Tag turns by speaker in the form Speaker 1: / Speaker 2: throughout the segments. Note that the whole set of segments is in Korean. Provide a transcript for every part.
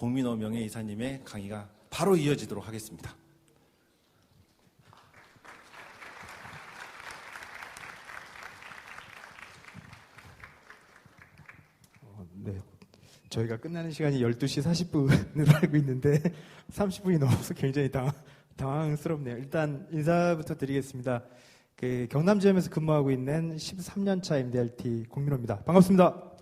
Speaker 1: 공민호 명예이사님의 강의가 바로 이어지도록 하겠습니다.
Speaker 2: 네, 저희가 끝나는 시간이 12시 40분으로 알고 있는데 30분이 넘어서 굉장히 당황스럽네요. 일단 인사부터 드리겠습니다. 경남지점에서 근무하고 있는 13년차 MDRT 공민호입니다. 반갑습니다.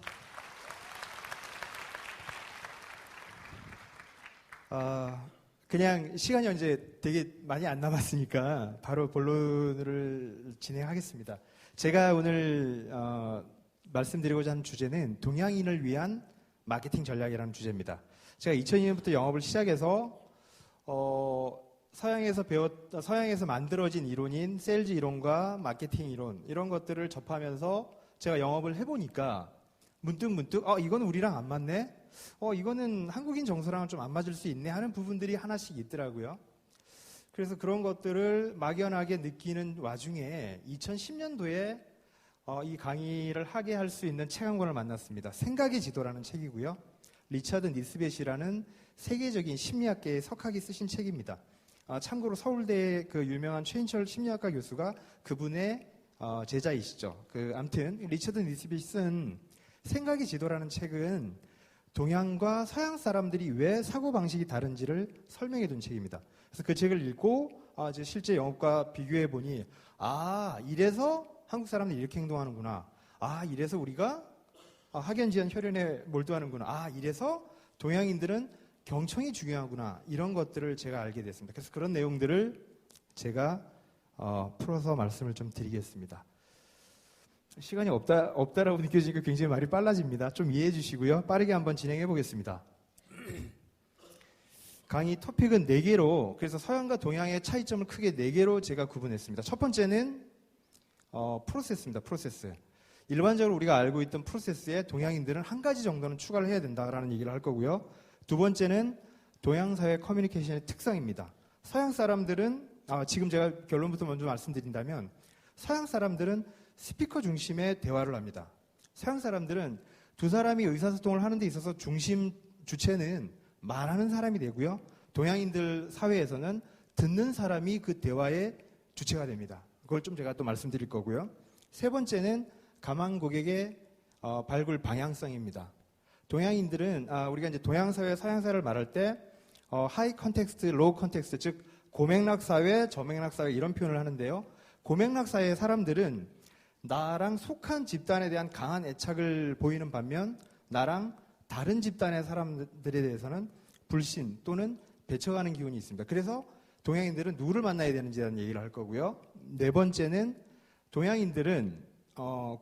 Speaker 2: 그냥 시간이 이제 되게 많이 안 남았으니까 바로 본론을 진행하겠습니다. 제가 오늘 말씀드리고자 하는 주제는 동양인을 위한 마케팅 전략이라는 주제입니다. 제가 2002년부터 영업을 시작해서 서양에서 만들어진 이론인 세일즈 이론과 마케팅 이론 이런 것들을 접하면서 제가 영업을 해보니까 문득 이거는 우리랑 안 맞네? 이거는 한국인 정서랑은 좀 안 맞을 수 있네 하는 부분들이 하나씩 있더라고요. 그래서 그런 것들을 막연하게 느끼는 와중에 2010년도에 이 강의를 하게 할 수 있는 책 한 권을 만났습니다. 생각의 지도라는 책이고요. 리처드 니스벳이라는 세계적인 심리학계의 석학이 쓰신 책입니다. 참고로 서울대 그 유명한 최인철 심리학과 교수가 그분의 제자이시죠. 아무튼 리처드 니스벳이 쓴 생각의 지도라는 책은 동양과 서양 사람들이 왜 사고방식이 다른지를 설명해 둔 책입니다. 그래서 그 책을 읽고 이제 실제 영업과 비교해 보니 이래서 한국 사람들이 이렇게 행동하는구나. 이래서 우리가 학연지연 혈연에 몰두하는구나. 이래서 동양인들은 경청이 중요하구나. 이런 것들을 제가 알게 됐습니다. 그래서 그런 내용들을 제가 풀어서 말씀을 좀 드리겠습니다. 시간이 없다라고 느껴지니까 굉장히 말이 빨라집니다. 좀 이해해 주시고요. 빠르게 한번 진행해 보겠습니다. 강의 토픽은 4개로, 그래서 서양과 동양의 차이점을 크게 4개로 제가 구분했습니다. 첫 번째는 프로세스입니다. 프로세스. 일반적으로 우리가 알고 있던 프로세스에 동양인들은 한 가지 정도는 추가를 해야 된다라는 얘기를 할 거고요. 두 번째는 동양사회 커뮤니케이션의 특성입니다. 서양 사람들은 지금 제가 결론부터 먼저 말씀드린다면 서양 사람들은 스피커 중심의 대화를 합니다. 서양 사람들은 두 사람이 의사소통을 하는 데 있어서 주체는 말하는 사람이 되고요. 동양인들 사회에서는 듣는 사람이 그 대화의 주체가 됩니다. 그걸 좀 제가 또 말씀드릴 거고요. 세 번째는 가망 고객의 발굴 방향성입니다. 동양인들은 우리가 이제 동양사회, 서양사회를 말할 때 하이 컨텍스트, 로우 컨텍스트, 즉 고맥락 사회, 저맥락 사회 이런 표현을 하는데요. 고맥락 사회의 사람들은 나랑 속한 집단에 대한 강한 애착을 보이는 반면 나랑 다른 집단의 사람들에 대해서는 불신 또는 배척하는 기운이 있습니다. 그래서 동양인들은 누구를 만나야 되는지에 대한 얘기를 할 거고요. 네 번째는 동양인들은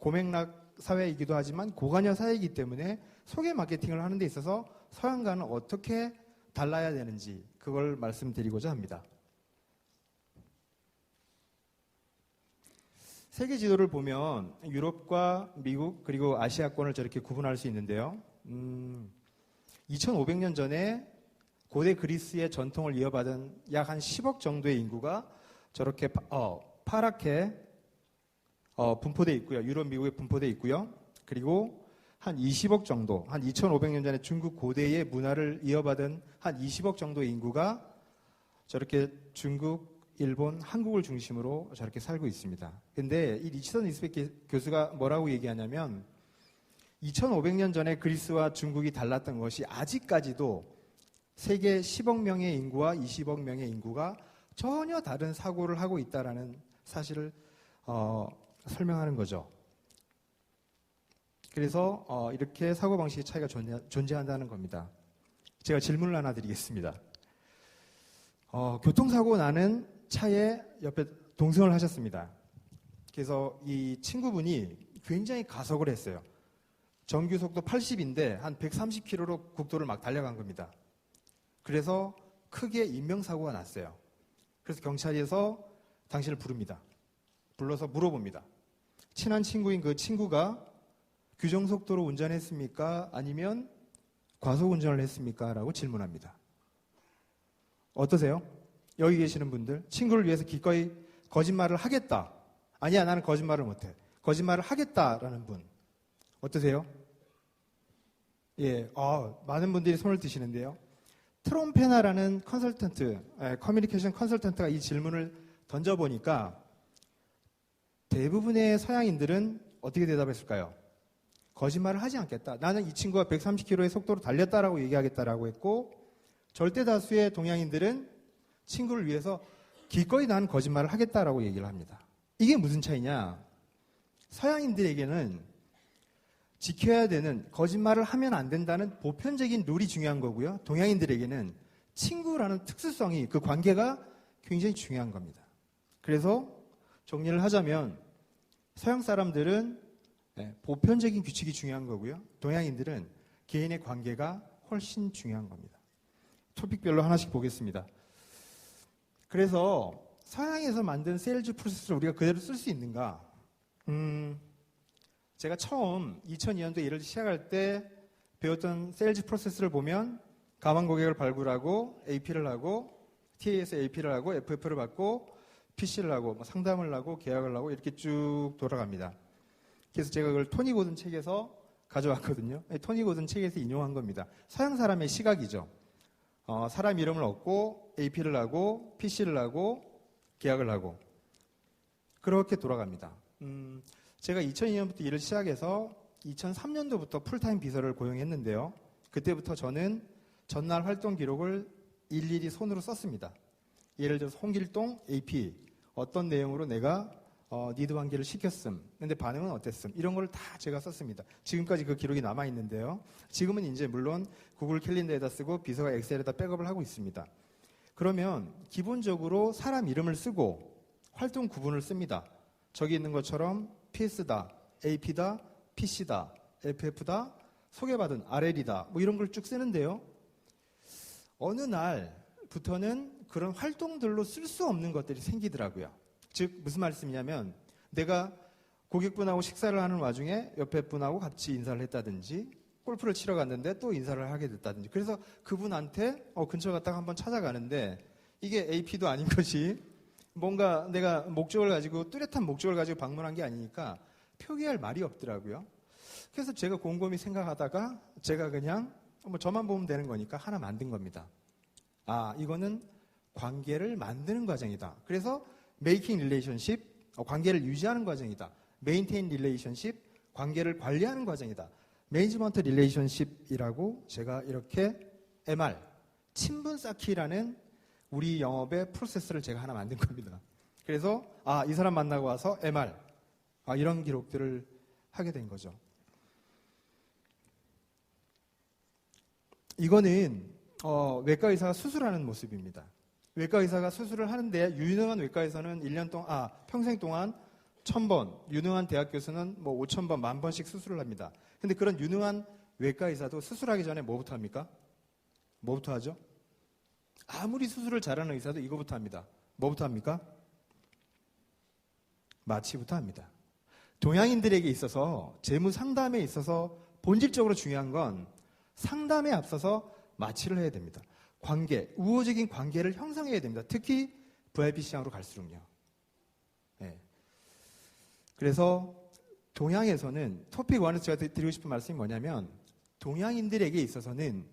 Speaker 2: 고맥락 사회이기도 하지만 고관여 사회이기 때문에 소개 마케팅을 하는 데 있어서 서양과는 어떻게 달라야 되는지 그걸 말씀드리고자 합니다. 세계 지도를 보면 유럽과 미국 그리고 아시아권을 저렇게 구분할 수 있는데요. 2500년 전에 고대 그리스의 전통을 이어받은 약 한 10억 정도의 인구가 저렇게 파랗게 분포되어 있고요. 유럽, 미국에 분포되어 있고요. 그리고 한 20억 정도, 한 2500년 전에 중국 고대의 문화를 이어받은 한 20억 정도의 인구가 저렇게 중국, 일본, 한국을 중심으로 저렇게 살고 있습니다. 근데 이 리처드 니스벳 교수가 뭐라고 얘기하냐면 2500년 전에 그리스와 중국이 달랐던 것이 아직까지도 세계 10억 명의 인구와 20억 명의 인구가 전혀 다른 사고를 하고 있다는 사실을 설명하는 거죠. 그래서 이렇게 사고방식의 차이가 존재한다는 겁니다. 제가 질문을 하나 드리겠습니다. 교통사고 나는 차에 옆에 동승을 하셨습니다. 그래서 이 친구분이 굉장히 가속을 했어요. 정규속도 80인데 한 130km로 국도를 막 달려간 겁니다. 그래서 크게 인명사고가 났어요. 그래서 경찰에서 당신을 부릅니다. 불러서 물어봅니다. 친한 친구인 그 친구가 규정속도로 운전했습니까? 아니면 과속운전을 했습니까? 라고 질문합니다. 어떠세요? 여기 계시는 분들, 친구를 위해서 기꺼이 거짓말을 하겠다. 아니야, 나는 거짓말을 못해. 거짓말을 하겠다라는 분. 어떠세요? 예, 많은 분들이 손을 드시는데요. 트롬페나라는 커뮤니케이션 컨설턴트가 이 질문을 던져보니까 대부분의 서양인들은 어떻게 대답했을까요? 거짓말을 하지 않겠다. 나는 이 친구가 130km의 속도로 달렸다라고 얘기하겠다라고 했고, 절대 다수의 동양인들은 친구를 위해서 기꺼이 나는 거짓말을 하겠다라고 얘기를 합니다. 이게 무슨 차이냐? 서양인들에게는 지켜야 되는, 거짓말을 하면 안 된다는 보편적인 룰이 중요한 거고요. 동양인들에게는 친구라는 특수성이, 그 관계가 굉장히 중요한 겁니다. 그래서 정리를 하자면 서양 사람들은 보편적인 규칙이 중요한 거고요. 동양인들은 개인의 관계가 훨씬 중요한 겁니다. 토픽별로 하나씩 보겠습니다. 그래서 서양에서 만든 세일즈 프로세스를 우리가 그대로 쓸 수 있는가? 제가 처음 2002년도 일을 시작할 때 배웠던 세일즈 프로세스를 보면 가망 고객을 발굴하고 AP를 하고 TA에서 AP를 하고 FF를 받고 PC를 하고 상담을 하고 계약을 하고 이렇게 쭉 돌아갑니다. 그래서 제가 그걸 토니 고든 책에서 가져왔거든요. 토니 고든 책에서 인용한 겁니다. 서양 사람의 시각이죠. 사람 이름을 얻고 AP를 하고 PC를 하고 계약을 하고 그렇게 돌아갑니다. 제가 2002년부터 일을 시작해서 2003년도부터 풀타임 비서를 고용했는데요. 그때부터 저는 전날 활동 기록을 일일이 손으로 썼습니다. 예를 들어서 홍길동 AP 어떤 내용으로 내가 니드 관계를 시켰음. 근데 반응은 어땠음. 이런 걸 다 제가 썼습니다. 지금까지 그 기록이 남아있는데요. 지금은 이제 물론 구글 캘린더에다 쓰고 비서가 엑셀에다 백업을 하고 있습니다. 그러면 기본적으로 사람 이름을 쓰고 활동 구분을 씁니다. 저기 있는 것처럼 PS다, AP다, PC다, FF다, 소개받은 RL이다. 뭐 이런 걸 쭉 쓰는데요. 어느 날부터는 그런 활동들로 쓸 수 없는 것들이 생기더라고요. 즉 무슨 말씀이냐면 내가 고객분하고 식사를 하는 와중에 옆에 분하고 같이 인사를 했다든지 골프를 치러 갔는데 또 인사를 하게 됐다든지 그래서 그분한테 근처 갔다가 한번 찾아가는데 이게 AP도 아닌 것이 뭔가 내가 목적을 가지고 뚜렷한 목적을 가지고 방문한 게 아니니까 표기할 말이 없더라고요. 그래서 제가 곰곰이 생각하다가 제가 그냥 저만 보면 되는 거니까 하나 만든 겁니다. 이거는 관계를 만드는 과정이다. 그래서 making relationship, 관계를 유지하는 과정이다. maintain relationship, 관계를 관리하는 과정이다. management relationship이라고 제가 이렇게 MR, 친분 쌓기라는 우리 영업의 프로세스를 제가 하나 만든 겁니다. 그래서 이 사람 만나고 와서 MR, 이런 기록들을 하게 된 거죠. 이거는 외과 의사가 수술하는 모습입니다. 외과 의사가 수술을 하는데 유능한 외과 의사는 1년 동안 평생 동안 1000번, 유능한 대학 교수는 5000번, 10,000번씩 수술을 합니다. 근데 그런 유능한 외과 의사도 수술하기 전에 뭐부터 합니까? 뭐부터 하죠? 아무리 수술을 잘하는 의사도 이거부터 합니다. 뭐부터 합니까? 마취부터 합니다. 동양인들에게 있어서 재무 상담에 있어서 본질적으로 중요한 건 상담에 앞서서 마취를 해야 됩니다. 관계, 우호적인 관계를 형성해야 됩니다. 특히 VIP 시장으로 갈수록요. 그래서 동양에서는 토픽 1에서 제가 드리고 싶은 말씀이 뭐냐면 동양인들에게 있어서는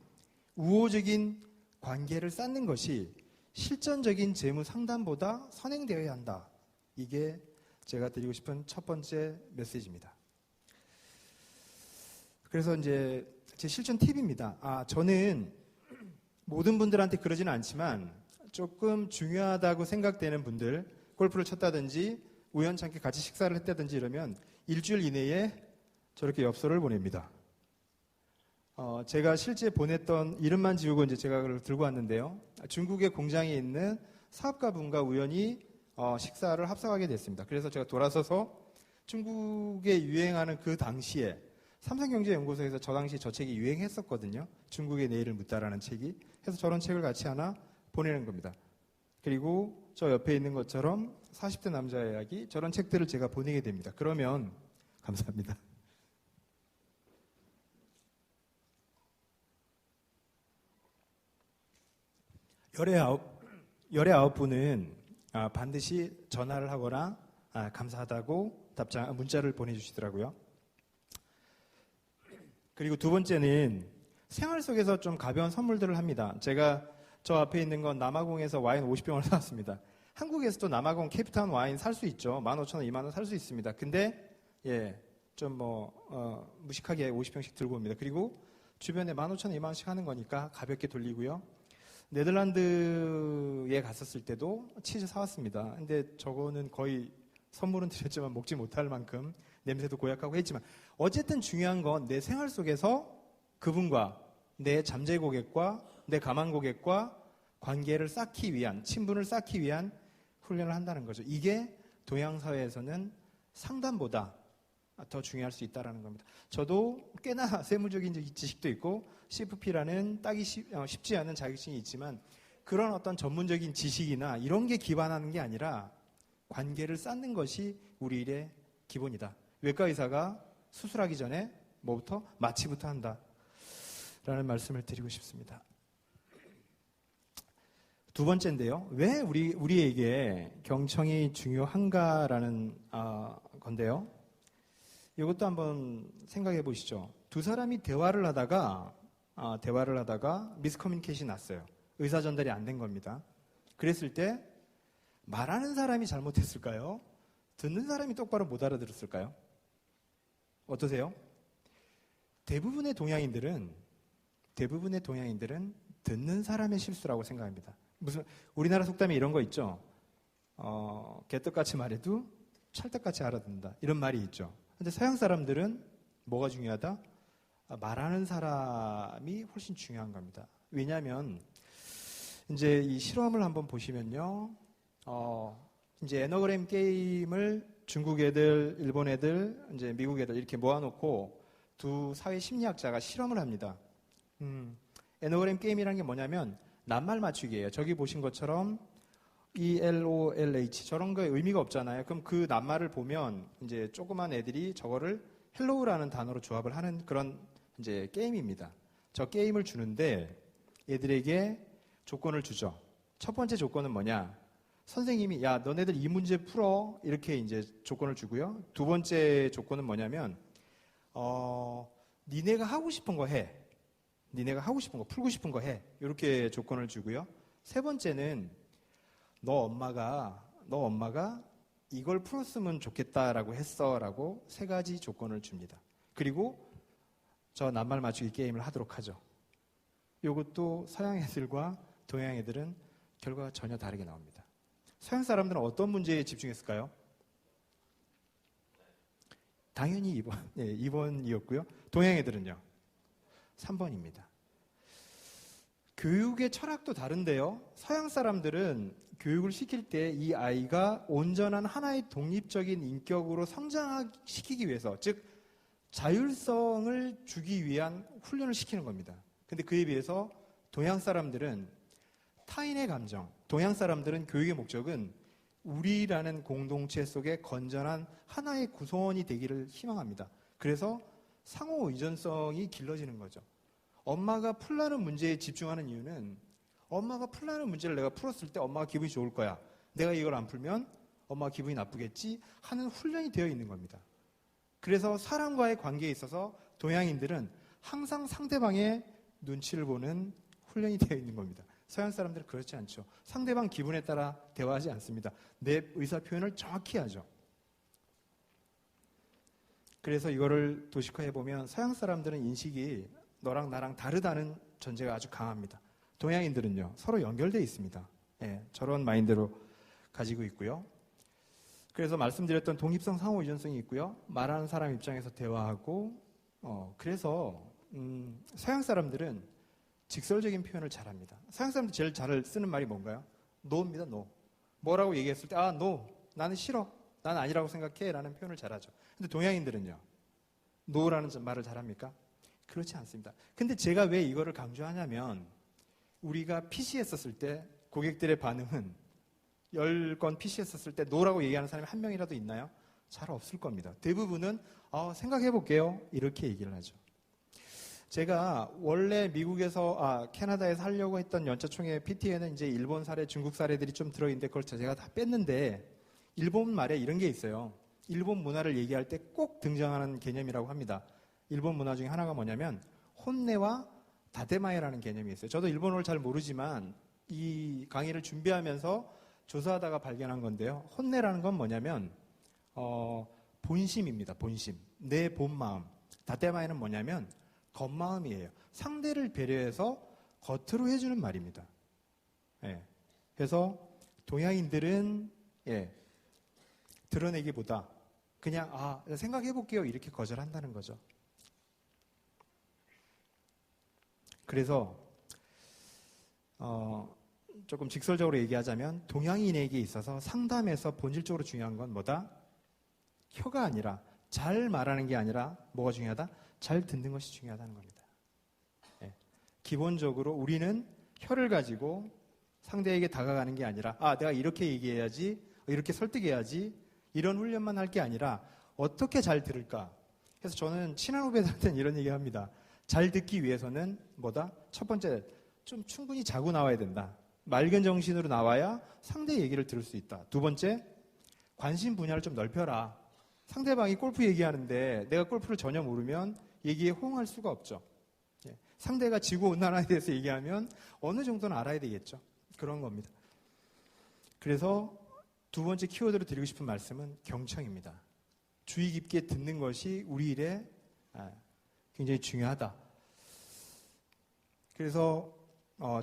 Speaker 2: 우호적인 관계를 쌓는 것이 실전적인 재무 상담보다 선행되어야 한다. 이게 제가 드리고 싶은 첫 번째 메시지입니다. 그래서 이제 제 실전 팁입니다. 저는 모든 분들한테 그러지는 않지만 조금 중요하다고 생각되는 분들, 골프를 쳤다든지 우연찮게 같이 식사를 했다든지 이러면 일주일 이내에 저렇게 엽서를 보냅니다. 제가 실제 보냈던 이름만 지우고 이제 제가 그걸 들고 왔는데요. 중국의 공장에 있는 사업가분과 우연히 식사를 합석하게 됐습니다. 그래서 제가 돌아서서 중국에 유행하는 그 당시에 삼성경제연구소에서 저 당시 저 책이 유행했었거든요. 중국의 내일을 묻다라는 책이. 그래서 저런 책을 같이 하나 보내는 겁니다. 그리고 저 옆에 있는 것처럼 40대 남자의 이야기, 저런 책들을 제가 보내게 됩니다. 그러면 감사합니다. 열의 아홉 분은 반드시 전화를 하거나 감사하다고 문자를 보내주시더라고요. 그리고 두 번째는 생활 속에서 좀 가벼운 선물들을 합니다. 제가 저 앞에 있는 건 남아공에서 와인 50병을 사왔습니다. 한국에서도 남아공 케이프타운 와인 살 수 있죠. 15,000원, 2만 원 살 수 있습니다. 근데 좀 무식하게 50병씩 들고 옵니다. 그리고 주변에 15,000원, 2만 원씩 하는 거니까 가볍게 돌리고요. 네덜란드에 갔었을 때도 치즈 사왔습니다. 근데 저거는 거의 선물은 드렸지만 먹지 못할 만큼 냄새도 고약하고 했지만 어쨌든 중요한 건 내 생활 속에서 그분과 내 잠재 고객과 내 가망 고객과 관계를 쌓기 위한, 친분을 쌓기 위한 훈련을 한다는 거죠. 이게 동양사회에서는 상담보다 더 중요할 수 있다는 겁니다. 저도 꽤나 세무적인 지식도 있고 CFP라는 따기 쉽지 않은 자격증이 있지만 그런 어떤 전문적인 지식이나 이런 게 기반하는 게 아니라 관계를 쌓는 것이 우리 일의 기본이다. 외과 의사가 수술하기 전에 뭐부터? 마취부터 한다. 라는 말씀을 드리고 싶습니다. 두 번째인데요. 왜 우리에게 경청이 중요한가라는 건데요. 이것도 한번 생각해 보시죠. 두 사람이 대화를 하다가 미스커뮤니케이션이 났어요. 의사 전달이 안 된 겁니다. 그랬을 때 말하는 사람이 잘못했을까요? 듣는 사람이 똑바로 못 알아들었을까요? 어떠세요? 대부분의 동양인들은 듣는 사람의 실수라고 생각합니다. 우리나라 속담에 이런 거 있죠. 개떡같이 말해도 찰떡같이 알아듣는다. 이런 말이 있죠. 근데 서양 사람들은 뭐가 중요하다? 말하는 사람이 훨씬 중요한 겁니다. 왜냐하면 이제 이 실험을 한번 보시면요, 이제 에너그램 게임을 중국 애들, 일본 애들, 이제 미국 애들 이렇게 모아놓고 두 사회 심리학자가 실험을 합니다. 에너그램 게임이라는 게 뭐냐면 낱말 맞추기예요. 저기 보신 것처럼 ELOLH 저런 거에 의미가 없잖아요. 그럼 그 낱말을 보면 이제 조그만 애들이 저거를 헬로우라는 단어로 조합을 하는 그런 이제 게임입니다. 저 게임을 주는데 애들에게 조건을 주죠. 첫 번째 조건은 뭐냐? 선생님이 야 너네들 이 문제 풀어 이렇게 이제 조건을 주고요. 두 번째 조건은 뭐냐면 니네가 하고 싶은 거 해. 니네가 하고 싶은 거 풀고 싶은 거 해. 이렇게 조건을 주고요. 세 번째는 너 엄마가 이걸 풀었으면 좋겠다라고 했어라고 세 가지 조건을 줍니다. 그리고 저 낱말 맞추기 게임을 하도록 하죠. 이것도 서양 애들과 동양 애들은 결과가 전혀 다르게 나옵니다. 서양 사람들은 어떤 문제에 집중했을까요? 당연히 2번. 네, 2번이었고요. 동양 애들은요. 3번입니다. 교육의 철학도 다른데요. 서양 사람들은 교육을 시킬 때 이 아이가 온전한 하나의 독립적인 인격으로 성장시키기 위해서, 즉 자율성을 주기 위한 훈련을 시키는 겁니다. 근데 그에 비해서 동양 사람들은 타인의 감정, 동양 사람들은 교육의 목적은 우리라는 공동체 속에 건전한 하나의 구성원이 되기를 희망합니다. 그래서 상호 의존성이 길러지는 거죠. 엄마가 풀라는 문제에 집중하는 이유는 엄마가 풀라는 문제를 내가 풀었을 때 엄마가 기분이 좋을 거야. 내가 이걸 안 풀면 엄마가 기분이 나쁘겠지 하는 훈련이 되어 있는 겁니다. 그래서 사람과의 관계에 있어서 동양인들은 항상 상대방의 눈치를 보는 훈련이 되어 있는 겁니다. 서양 사람들은 그렇지 않죠. 상대방 기분에 따라 대화하지 않습니다. 내 의사 표현을 정확히 하죠. 그래서 이거를 도식화해 보면 서양 사람들은 인식이 너랑 나랑 다르다는 전제가 아주 강합니다. 동양인들은요, 서로 연결되어 있습니다. 저런 마인드로 가지고 있고요. 그래서 말씀드렸던 독립성, 상호 의존성이 있고요. 말하는 사람 입장에서 대화하고, 그래서 서양 사람들은 직설적인 표현을 잘합니다. 서양 사람들 제일 잘 쓰는 말이 뭔가요? no입니다, no. 뭐라고 얘기했을 때, no, 나는 싫어, 나는 아니라고 생각해 라는 표현을 잘하죠. 근데 동양인들은요, no라는 말을 잘합니까? 그렇지 않습니다. 근데 제가 왜 이거를 강조하냐면 우리가 PC 했었을 때 고객들의 반응은 10건 PC 했었을 때 no라고 얘기하는 사람이 한 명이라도 있나요? 잘 없을 겁니다. 대부분은 생각해 볼게요 이렇게 얘기를 하죠. 제가 원래 캐나다에서 하려고 했던 연차총회 PT에는 이제 일본 사례, 중국 사례들이 좀 들어있는데 그걸 제가 다 뺐는데 일본 말에 이런 게 있어요. 일본 문화를 얘기할 때 꼭 등장하는 개념이라고 합니다. 일본 문화 중에 하나가 뭐냐면 혼내와 다테마에라는 개념이 있어요. 저도 일본어를 잘 모르지만 이 강의를 준비하면서 조사하다가 발견한 건데요. 혼내라는 건 뭐냐면 본심입니다. 본심. 내 본마음. 다테마에는 뭐냐면 겉마음이에요. 상대를 배려해서 겉으로 해주는 말입니다. 예. 그래서 동양인들은 드러내기보다 그냥 생각해볼게요 이렇게 거절한다는 거죠. 그래서 조금 직설적으로 얘기하자면 동양인에게 있어서 상담에서 본질적으로 중요한 건 뭐다? 혀가 아니라 잘 말하는 게 아니라 뭐가 중요하다? 잘 듣는 것이 중요하다는 겁니다. 기본적으로 우리는 혀를 가지고 상대에게 다가가는 게 아니라 내가 이렇게 얘기해야지, 이렇게 설득해야지 이런 훈련만 할 게 아니라 어떻게 잘 들을까? 그래서 저는 친한 후배들한테는 이런 얘기합니다. 잘 듣기 위해서는 뭐다? 첫 번째, 좀 충분히 자고 나와야 된다. 맑은 정신으로 나와야 상대 얘기를 들을 수 있다. 두 번째, 관심 분야를 좀 넓혀라. 상대방이 골프 얘기하는데 내가 골프를 전혀 모르면 얘기에 호응할 수가 없죠. 상대가 지구온난화에 대해서 얘기하면 어느 정도는 알아야 되겠죠. 그런 겁니다. 그래서 두 번째 키워드로 드리고 싶은 말씀은 경청입니다. 주의 깊게 듣는 것이 우리 일에 굉장히 중요하다. 그래서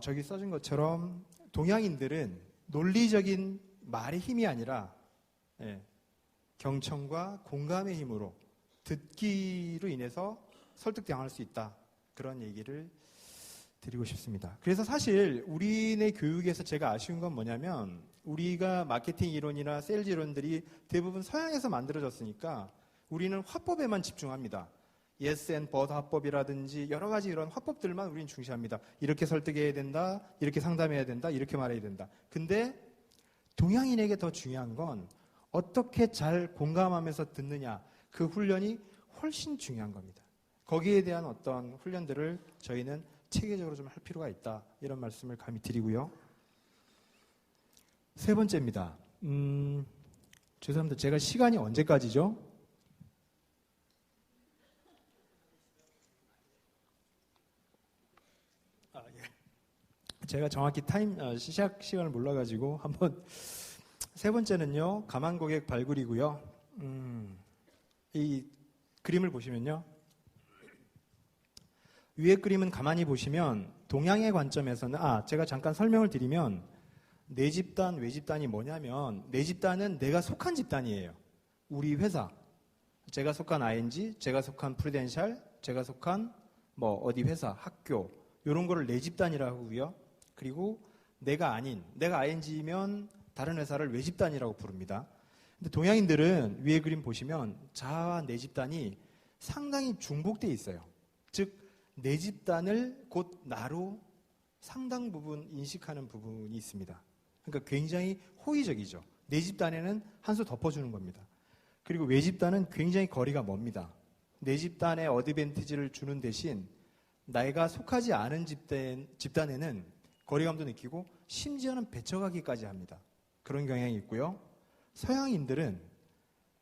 Speaker 2: 저기 써진 것처럼 동양인들은 논리적인 말의 힘이 아니라 경청과 공감의 힘으로 듣기로 인해서 설득당할 수 있다. 그런 얘기를 드리고 싶습니다. 그래서 사실 우리네 교육에서 제가 아쉬운 건 뭐냐면 우리가 마케팅 이론이나 세일즈 이론들이 대부분 서양에서 만들어졌으니까 우리는 화법에만 집중합니다. yes and but 화법이라든지 여러 가지 이런 화법들만 우리는 중시합니다. 이렇게 설득해야 된다, 이렇게 상담해야 된다, 이렇게 말해야 된다. 근데 동양인에게 더 중요한 건 어떻게 잘 공감하면서 듣느냐, 그 훈련이 훨씬 중요한 겁니다. 거기에 대한 어떤 훈련들을 저희는 체계적으로 좀 할 필요가 있다. 이런 말씀을 감히 드리고요. 세 번째입니다. 죄송합니다. 제가 시간이 언제까지죠? 제가 정확히 시작 시간을 몰라가지고 한번 세 번째는요. 가만 고객 발굴이고요. 이 그림을 보시면요. 위에 그림은 가만히 보시면 동양의 관점에서는 제가 잠깐 설명을 드리면 내 집단, 외 집단이 뭐냐면 내 집단은 내가 속한 집단이에요. 우리 회사, 제가 속한 ING, 제가 속한 프루덴셜, 제가 속한 어디 회사, 학교 이런 거를 내 집단이라고 하고요. 그리고 내가 ING면 다른 회사를 외 집단이라고 부릅니다. 근데 동양인들은 위에 그림 보시면 자아와 내 집단이 상당히 중복되어 있어요. 즉 내 집단을 곧 나로 상당 부분 인식하는 부분이 있습니다. 그러니까 굉장히 호의적이죠. 내 집단에는 한 수 덮어주는 겁니다. 그리고 외 집단은 굉장히 거리가 멉니다. 내 집단에 어드밴티지를 주는 대신 내가 속하지 않은 집단에는 거리감도 느끼고 심지어는 배척하기까지 합니다. 그런 경향이 있고요. 서양인들은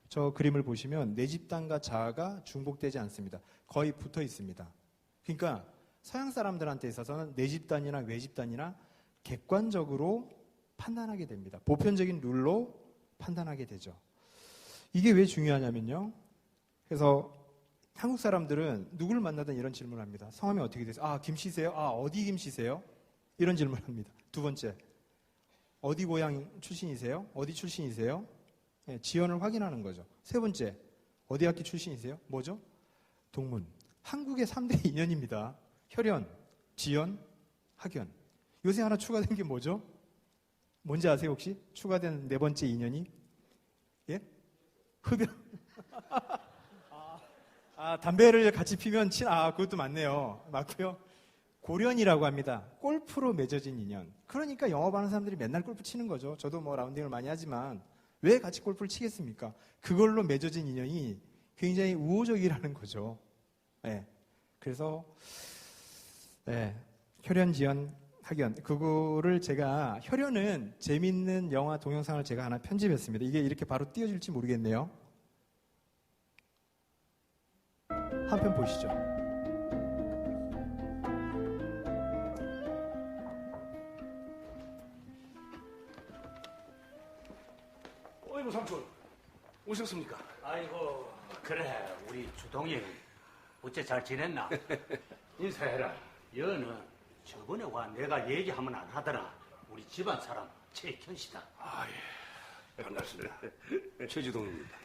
Speaker 2: 저 그림을 보시면 내 집단과 자아가 중복되지 않습니다. 거의 붙어 있습니다. 그러니까 서양 사람들한테 있어서는 내 집단이나 외 집단이나 객관적으로 판단하게 됩니다. 보편적인 룰로 판단하게 되죠. 이게 왜 중요하냐면요. 그래서 한국 사람들은 누구를 만나든 이런 질문을 합니다. 성함이 어떻게 되세요? 김씨세요? 어디 김씨세요? 이런 질문을 합니다. 두 번째, 어디 고향 출신이세요? 어디 출신이세요? 지연을 확인하는 거죠. 세 번째, 어디 학기 출신이세요? 뭐죠? 동문. 한국의 3대 인연입니다. 혈연, 지연, 학연. 요새 하나 추가된 게 뭐죠? 뭔지 아세요 혹시? 추가된 네 번째 인연이? 흡연. 담배를 같이 피면 그것도 맞네요. 맞고요. 고련이라고 합니다. 골프로 맺어진 인연. 그러니까 영업하는 사람들이 맨날 골프 치는 거죠. 저도 라운딩을 많이 하지만 왜 같이 골프를 치겠습니까? 그걸로 맺어진 인연이 굉장히 우호적이라는 거죠. 그래서 혈연, 지연, 학연. 그거를 제가 혈연은 재밌는 영화 동영상을 제가 하나 편집했습니다. 이게 이렇게 바로 띄워질지 모르겠네요. 한 편 보시죠.
Speaker 3: 아이고 삼촌 오셨습니까?
Speaker 4: 아이고 그래 우리 주동이 어째 잘 지냈나? 인사해라. 여는 저번에 와 내가 얘기하면 안 하더라. 우리 집안 사람 최현씨다.
Speaker 3: 예. 반갑습니다. 최지동입니다.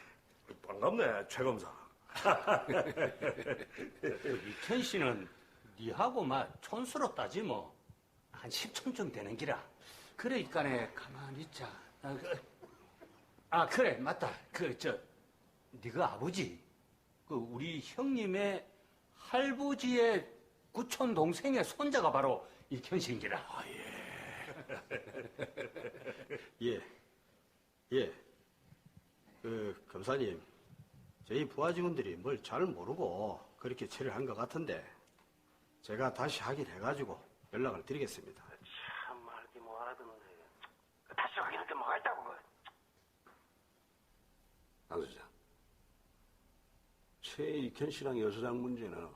Speaker 5: 반갑네, 최 검사.
Speaker 4: 이현씨는 니하고 막 촌수로 따지 뭐 한 10촌쯤 되는 기라. 그러니까네 가만히 있자. 그래 맞다. 네가 아버지 그 우리 형님의 할부지의 구촌 동생의 손자가 바로 이현씨인기라.
Speaker 6: 예. 검사님, 저희 부하 직원들이 뭘 잘 모르고 그렇게 처리한 것 같은데, 제가 다시 확인해가지고 연락을 드리겠습니다.
Speaker 5: 참 말도 못 알아듣는데. 다시 확인할 때 뭐가 있다고.
Speaker 3: 안 소장. 최익현 씨랑 여 소장 문제는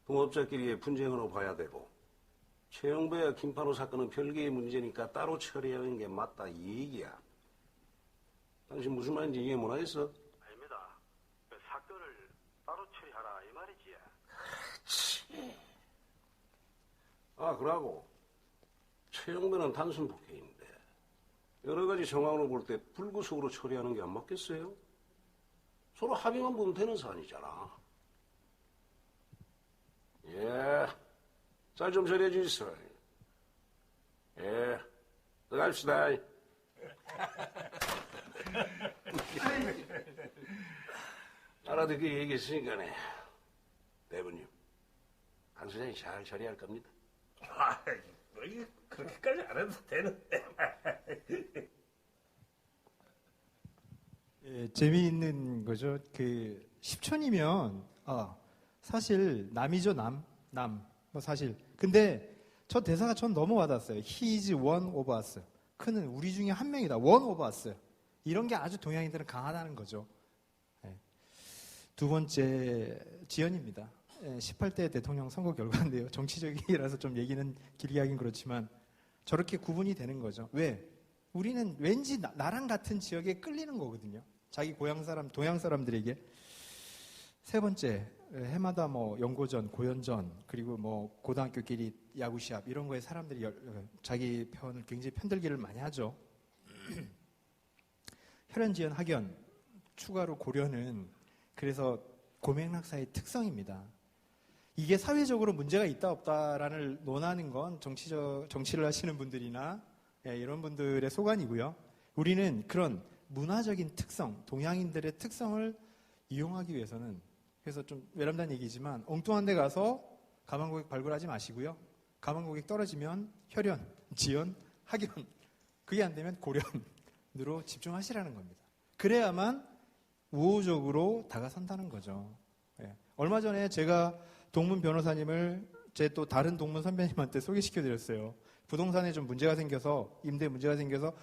Speaker 3: 동업자끼리의 분쟁으로 봐야 되고 최영배와 김판호 사건은 별개의 문제니까 따로 처리하는 게 맞다 이 얘기야. 당신 무슨 말인지 이해 못 하겠어?
Speaker 5: 아닙니다. 그 사건을 따로 처리하라 이 말이지.
Speaker 3: 그러고 최영배는 단순 폭행인데 여러 가지 정황으로 볼 때 불구속으로 처리하는 게 안 맞겠어요? 서로 합의만 보면 되는 사안이잖아. 예, 잘 좀 처리해 주시오. 예, 들어갑시다. 알아듣게 얘기했으니까네. 대부님, 강 소장이 잘 처리할 겁니다.
Speaker 5: 뭐 이게 그렇게까지 안 해도 되는데.
Speaker 2: 예, 재미있는 거죠. 10촌이면 사실 남이죠, 남. 뭐 사실. 근데 저 대사가 전 너무 와닿았어요. He is one of us. 그는 우리 중에 한 명이다. One of us. 이런 게 아주 동양인들은 강하다는 거죠. 예. 두 번째 지연입니다. 18대 대통령 선거 결과인데요. 정치적이라서 좀 얘기는 길게 하긴 그렇지만 저렇게 구분이 되는 거죠. 왜? 우리는 왠지 나랑 같은 지역에 끌리는 거거든요. 자기 고향 사람, 동양 사람들에게. 세 번째, 해마다 뭐 연고전, 고연전, 그리고 뭐 고등학교끼리 야구 시합 이런 거에 사람들이 자기 편을 굉장히 편들기를 많이 하죠. 혈연, 지연, 학연 추가로 고려는 그래서 고맥락사의 특성입니다. 이게 사회적으로 문제가 있다 없다라는 논하는 건 정치를 하시는 분들이나 이런 분들의 소관이고요. 우리는 그런 문화적인 특성, 동양인들의 특성을 이용하기 위해서는 그래서 좀 외람된 얘기지만 엉뚱한 데 가서 가망고객 발굴하지 마시고요. 가망고객 떨어지면 혈연, 지연, 학연 그게 안 되면 고련으로 집중하시라는 겁니다. 그래야만 우호적으로 다가선다는 거죠. 얼마 전에 제가 동문 변호사님을 제 또 다른 동문 선배님한테 소개시켜드렸어요. 부동산에 좀 문제가 생겨서 임대 문제가 생겨서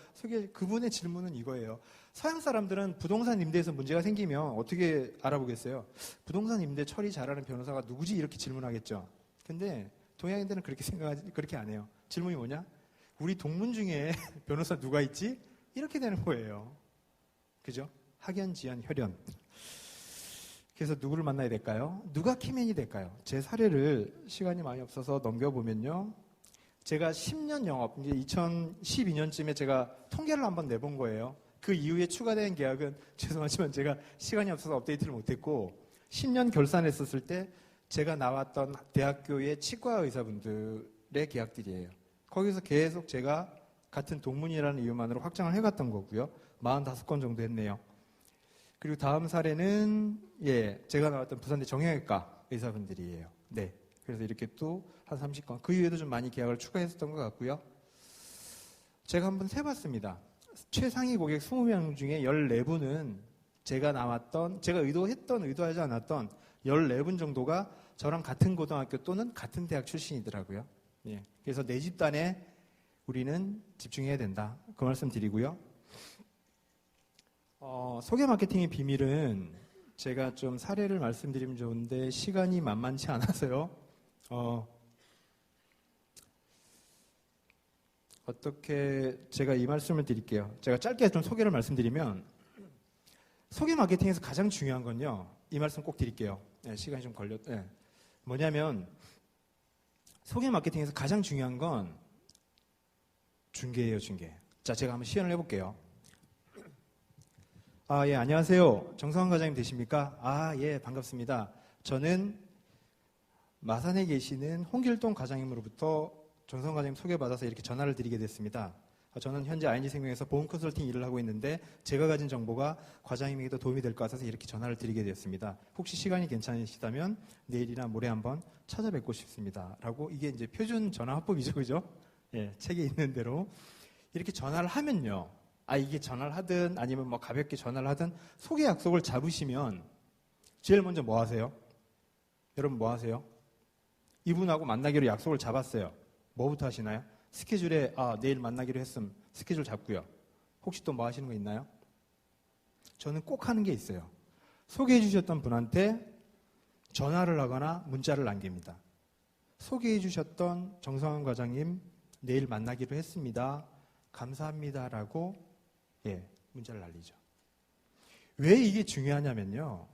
Speaker 2: 그분의 질문은 이거예요. 서양 사람들은 부동산 임대에서 문제가 생기면 어떻게 알아보겠어요? 부동산 임대 처리 잘하는 변호사가 누구지 이렇게 질문하겠죠. 근데 동양인들은 그렇게 안 해요. 질문이 뭐냐? 우리 동문 중에 변호사 누가 있지? 이렇게 되는 거예요. 그죠? 학연, 지연, 혈연. 그래서 누구를 만나야 될까요? 누가 키맨이 될까요? 제 사례를 시간이 많이 없어서 넘겨보면요. 제가 10년 영업, 이제 2012년쯤에 제가 통계를 한번 내본 거예요. 그 이후에 추가된 계약은 죄송하지만 제가 시간이 없어서 업데이트를 못했고 10년 결산했었을 때 제가 나왔던 대학교의 치과 의사분들의 계약들이에요. 거기서 계속 제가 같은 동문이라는 이유만으로 확장을 해갔던 거고요. 45건 정도 했네요. 그리고 다음 사례는 제가 나왔던 부산대 정형외과 의사분들이에요. 네. 그래서 이렇게 또 한 30건. 그 이후에도 좀 많이 계약을 추가했었던 것 같고요. 제가 한번 세봤습니다. 최상위 고객 20명 중에 14분은 제가 의도하지 않았던 14분 정도가 저랑 같은 고등학교 또는 같은 대학 출신이더라고요. 예. 그래서 내 집단에 우리는 집중해야 된다. 그 말씀 드리고요. 소개 마케팅의 비밀은 제가 좀 사례를 말씀드리면 좋은데 시간이 만만치 않아서요. 어떻게 제가 이 말씀을 드릴게요. 제가 짧게 좀 소개를 말씀드리면 소개 마케팅에서 가장 중요한 건요. 이 말씀 꼭 드릴게요. 네, 시간이 좀 네. 뭐냐면 소개 마케팅에서 가장 중요한 건 중개예요, 중개. 자, 제가 한번 시연을 해볼게요. 예, 안녕하세요. 정성환 과장님 되십니까? 예, 반갑습니다. 저는 마산에 계시는 홍길동 과장님으로부터 정성환 과장님 소개받아서 이렇게 전화를 드리게 됐습니다. 저는 현재 ING생명에서 보험 컨설팅 일을 하고 있는데 제가 가진 정보가 과장님에게도 도움이 될 것 같아서 이렇게 전화를 드리게 되었습니다. 혹시 시간이 괜찮으시다면 내일이나 모레 한번 찾아뵙고 싶습니다. 라고 이게 이제 표준 전화 화법이죠, 그죠? 예, 책에 있는 대로 이렇게 전화를 하면요. 이게 전화를 하든 아니면 뭐 가볍게 전화를 하든 소개 약속을 잡으시면 제일 먼저 뭐 하세요? 여러분 뭐 하세요? 이분하고 만나기로 약속을 잡았어요. 뭐부터 하시나요? 스케줄에 내일 만나기로 했음 스케줄 잡고요. 혹시 또 뭐 하시는 거 있나요? 저는 꼭 하는 게 있어요. 소개해 주셨던 분한테 전화를 하거나 문자를 남깁니다. 소개해 주셨던 정성환 과장님 내일 만나기로 했습니다. 감사합니다라고 문자를 날리죠. 왜 이게 중요하냐면요.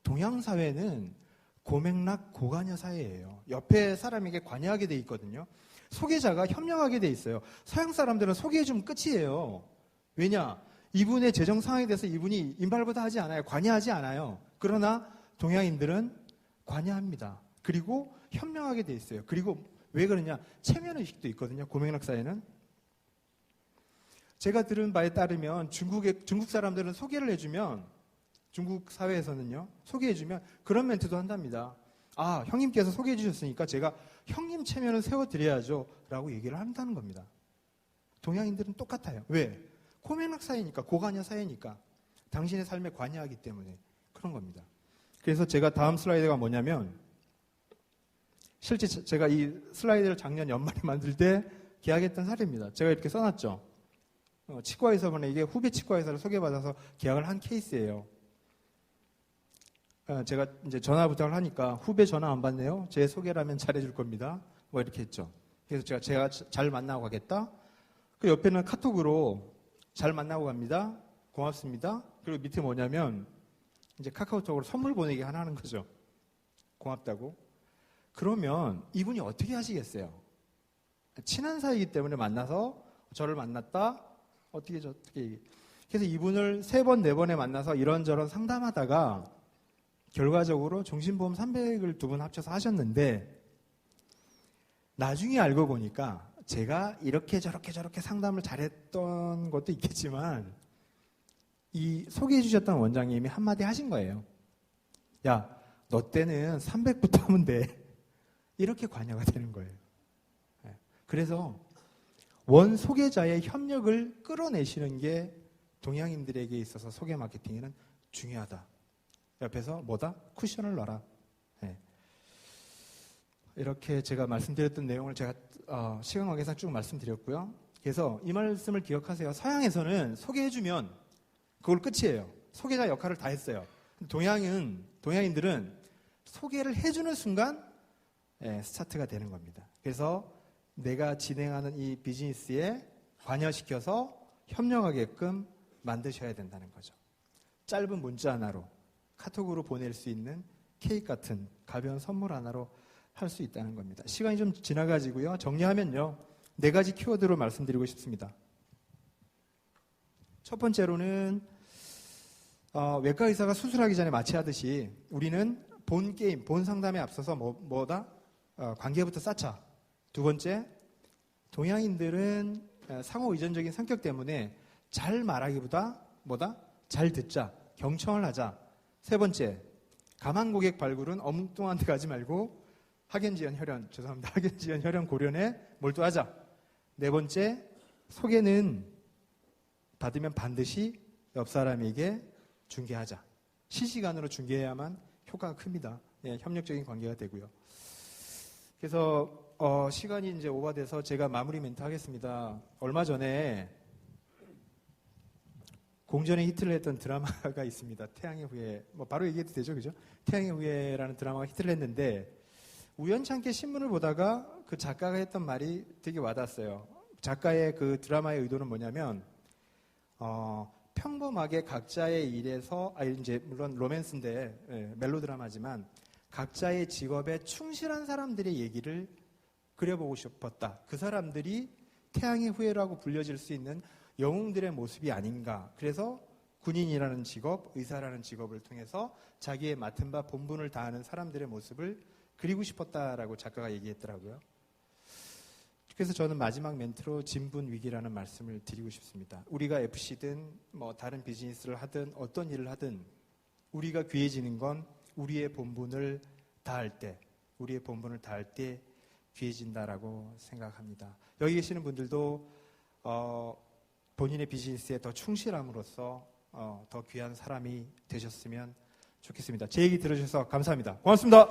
Speaker 2: 동양사회는 고맥락 고관여 사회예요. 옆에 사람에게 관여하게 돼 있거든요. 소개자가 협력하게 돼 있어요. 서양 사람들은 소개해주면 끝이에요. 왜냐? 이분의 재정 상황에 대해서 이분이 인발보다 하지 않아요. 관여하지 않아요. 그러나 동양인들은 관여합니다. 그리고 협력하게 돼 있어요. 그리고 왜 그러냐? 체면의식도 있거든요. 고맥락 사회는. 제가 들은 바에 따르면 중국 사람들은 소개를 해주면 중국 사회에서는요. 소개해주면 그런 멘트도 한답니다. 형님께서 소개해 주셨으니까 제가 형님 체면을 세워드려야죠 라고 얘기를 한다는 겁니다. 동양인들은 똑같아요. 왜? 고맥락 사회니까, 고관여 사회니까 당신의 삶에 관여하기 때문에 그런 겁니다. 그래서 제가 다음 슬라이드가 뭐냐면 실제 제가 이 슬라이드를 작년 연말에 만들 때 계약했던 사례입니다. 제가 이렇게 써놨죠. 치과의사분에 이게 후배 치과의사를 소개받아서 계약을 한 케이스예요. 제가 이제 전화 부탁을 하니까 후배 전화 안 받네요. 제 소개라면 잘해줄 겁니다. 뭐 이렇게 했죠. 그래서 제가 잘 만나고 가겠다. 그 옆에는 카톡으로 잘 만나고 갑니다. 고맙습니다. 그리고 밑에 뭐냐면 이제 카카오톡으로 선물 보내기 하나 하는 거죠. 고맙다고. 그러면 이분이 어떻게 하시겠어요? 친한 사이이기 때문에 만나서 저를 만났다. 어떻게. 그래서 이분을 3번, 4번에 만나서 이런저런 상담하다가 결과적으로 종신보험 300을 두 분 합쳐서 하셨는데 나중에 알고 보니까 제가 이렇게 저렇게 상담을 잘했던 것도 있겠지만 이 소개해 주셨던 원장님이 한마디 하신 거예요. 야, 너 때는 300부터 하면 돼. 이렇게 관여가 되는 거예요. 그래서 원 소개자의 협력을 끌어내시는 게 동양인들에게 있어서 소개 마케팅에는 중요하다. 옆에서 뭐다? 쿠션을 놔라. 이렇게 제가 말씀드렸던 내용을 제가 시간 관계상 쭉 말씀드렸고요. 그래서 이 말씀을 기억하세요. 서양에서는 소개해주면 그걸 끝이에요. 소개자 역할을 다 했어요. 동양인들은 소개를 해주는 순간 스타트가 되는 겁니다. 그래서 내가 진행하는 이 비즈니스에 관여시켜서 협력하게끔 만드셔야 된다는 거죠. 짧은 문자 하나로 카톡으로 보낼 수 있는 케이크 같은 가벼운 선물 하나로 할 수 있다는 겁니다. 시간이 좀 지나가지고요. 정리하면요. 4가지 키워드로 말씀드리고 싶습니다. 첫 번째로는 외과 의사가 수술하기 전에 마취하듯이 우리는 본 게임, 본 상담에 앞서서 뭐다? 관계부터 쌓자. 두 번째, 동양인들은 상호 의존적인 성격 때문에 잘 말하기보다 뭐다? 잘 듣자. 경청을 하자. 세 번째, 가만 고객 발굴은 엉뚱한 데 가지 말고 학연지연 혈연 고련에 몰두하자. 네 번째, 소개는 받으면 반드시 옆 사람에게 중개하자. 실시간으로 중개해야만 효과가 큽니다. 협력적인 관계가 되고요. 그래서 시간이 이제 오버돼서 제가 마무리 멘트 하겠습니다. 얼마 전에 공전에 히트를 했던 드라마가 있습니다. 태양의 후예. 바로 얘기해도 되죠, 그죠? 태양의 후예라는 드라마가 히트를 했는데 우연찮게 신문을 보다가 그 작가가 했던 말이 되게 와닿았어요. 작가의 그 드라마의 의도는 뭐냐면 평범하게 각자의 일에서 이제 물론 로맨스인데 멜로드라마지만 각자의 직업에 충실한 사람들의 얘기를 그려보고 싶었다. 그 사람들이 태양의 후예라고 불려질 수 있는 영웅들의 모습이 아닌가. 그래서 군인이라는 직업, 의사라는 직업을 통해서 자기의 맡은 바 본분을 다하는 사람들의 모습을 그리고 싶었다라고 작가가 얘기했더라고요. 그래서 저는 마지막 멘트로 진분 위기라는 말씀을 드리고 싶습니다. 우리가 FC든 뭐 다른 비즈니스를 하든 어떤 일을 하든 우리가 귀해지는 건 우리의 본분을 다할 때, 우리의 본분을 다할 때 귀해진다라고 생각합니다. 여기 계시는 분들도 본인의 비즈니스에 더 충실함으로써 더 귀한 사람이 되셨으면 좋겠습니다. 제 얘기 들어주셔서 감사합니다. 고맙습니다.